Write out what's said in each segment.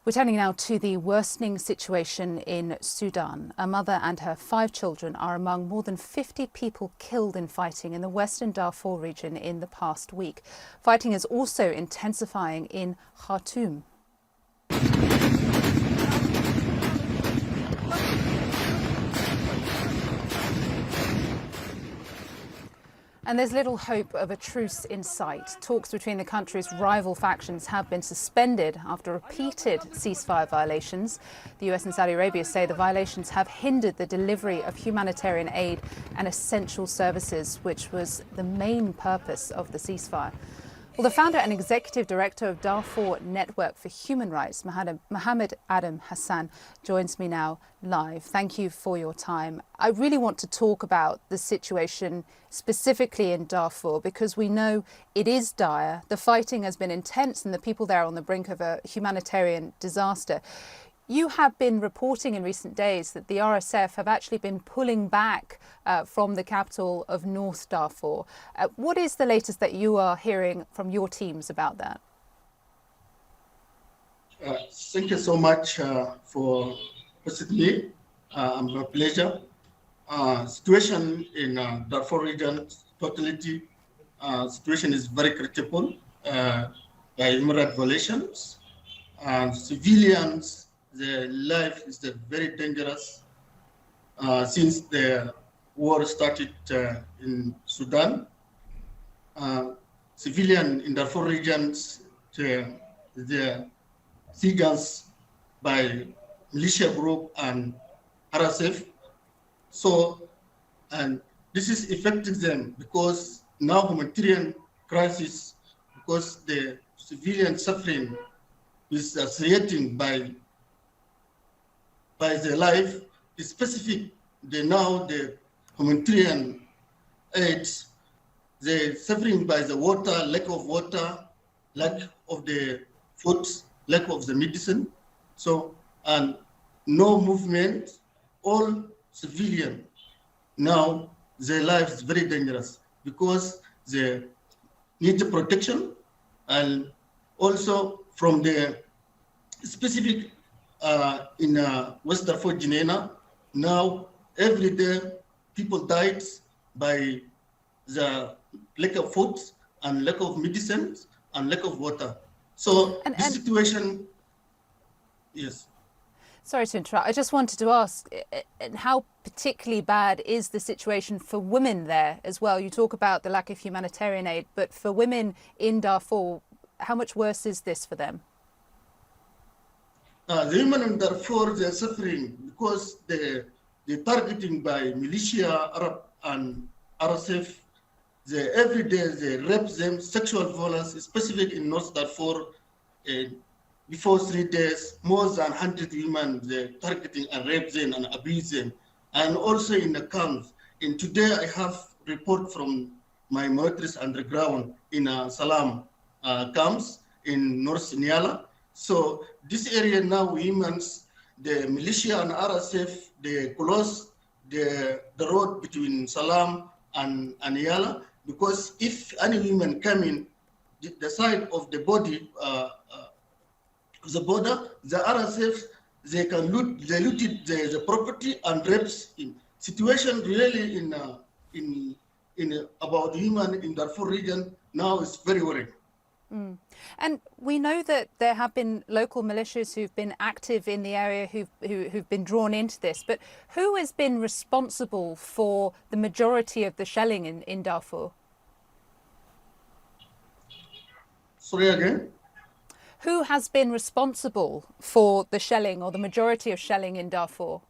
We're turning now to the worsening situation in Sudan. A mother and her 5 children are among more than 50 people killed in fighting in the western Darfur region in the past week. Fighting is also intensifying in Khartoum. And there's little hope of a truce in sight. Talks between the country's rival factions have been suspended after repeated ceasefire violations. The US and Saudi Arabia say the violations have hindered the delivery of humanitarian aid and essential services, which was the main purpose of the ceasefire. Well, the founder and executive director of Darfur Network for Human Rights, Mohammed Adam Hassan, joins me now live. Thank you for your time. I really want to talk about the situation specifically in Darfur because we know it is dire. The fighting has been intense and the people there are on the brink of a humanitarian disaster. You have been reporting in recent days that the RSF have actually been pulling back from the capital of North Darfur. What is the latest that you are hearing from your teams about that? Thank you so much for hosting me. My pleasure. Situation in Darfur region, totality, situation is very critical. Human rights violations and civilians. The life is very dangerous since the war started in Sudan. Civilian in Darfur regions, the civilians by militia group and RSF. So, and this is affecting them because now humanitarian crisis, because the civilian suffering is creating by their life, is specific. The humanitarian aids, they're suffering by the water, lack of the food, lack of the medicine. So, and no movement, all civilian. Now, their life is very dangerous because they need the protection and also from the specific in West Darfur, Guinea, now every day people died by the lack of food and lack of medicines and lack of water. So this situation, yes. Sorry to interrupt. I just wanted to ask, how particularly bad is the situation for women there as well? You talk about the lack of humanitarian aid, but for women in Darfur, how much worse is this for them? The women in Darfur, they are suffering because they're targeting by militia, Arab and RSF. Every day they rape them, sexual violence, especially in North Darfur. Before 3 days, more than 100 women they're targeting and rape them and abuse them. And also in the camps. And today I have report from my militaries underground in Salam camps in North Niala. So this area now, women's, the militia and RSF, they close the road between Salam and Niala, because if any women come in, the side of the body, the border, the RSF, they can looted the property and rapes him. Situation really in about women in Darfur region now is very worrying. Mm. And we know that there have been local militias who've been active in the area who've been drawn into this, but who has been responsible for the majority of the shelling in Darfur? Sorry again? Who has been responsible for the shelling or the majority of shelling in Darfur?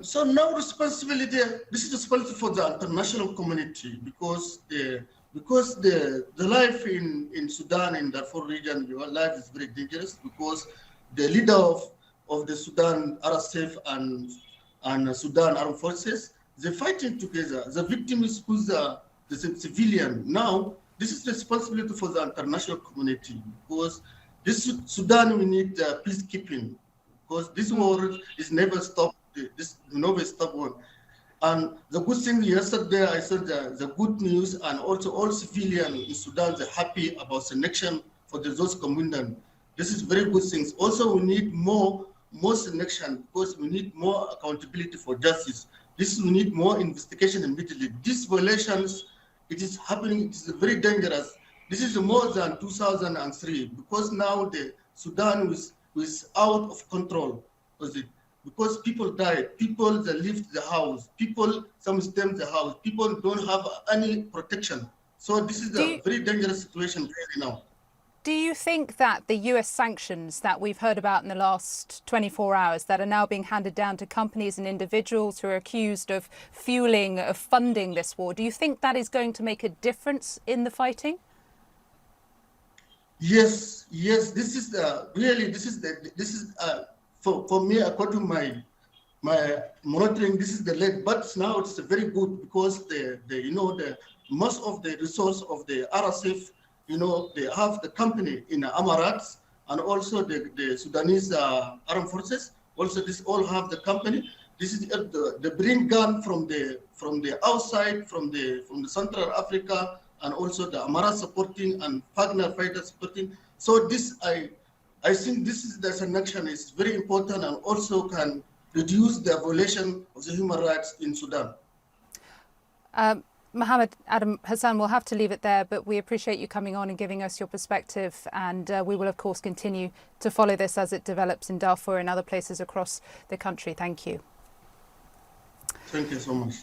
So now responsibility, this is responsibility for the international community because the life in Sudan, in Darfur region, your life is very dangerous because the leader of the Sudan RSF and Sudan armed forces, they're fighting together. The victim is who's the civilian. Now, this is responsibility for the international community because this Sudan, we need peacekeeping because this war is never stopped. This never stop one. And the good thing yesterday, I said the good news, and also all civilians in Sudan are happy about the election for those communities. This is very good things. Also, we need more selection because we need more accountability for justice. We need more investigation immediately. These violations, it is happening. It is very dangerous. This is more than 2003 because now the Sudan was out of control. Because people died, people that left the house, people some stem the house, people don't have any protection. So this is a very dangerous situation really now. Do you think that the US sanctions that we've heard about in the last 24 hours that are now being handed down to companies and individuals who are accused of fueling, of funding this war, do you think that is going to make a difference in the fighting? Yes, this is for me, according to my monitoring, this is the late, but now it's very good because the most of the resource of the RSF, they have the company in the Emirates and also the Sudanese armed forces. Also, this all have the company. This is the bring gun from the outside, from the Central Africa, and also the Amara supporting and Wagner fighters supporting. So this I think this action is very important and also can reduce the violation of the human rights in Sudan. Mohammed Adam Hassan, we'll have to leave it there, but we appreciate you coming on and giving us your perspective, and we will of course continue to follow this as it develops in Darfur and other places across the country. Thank you. Thank you so much.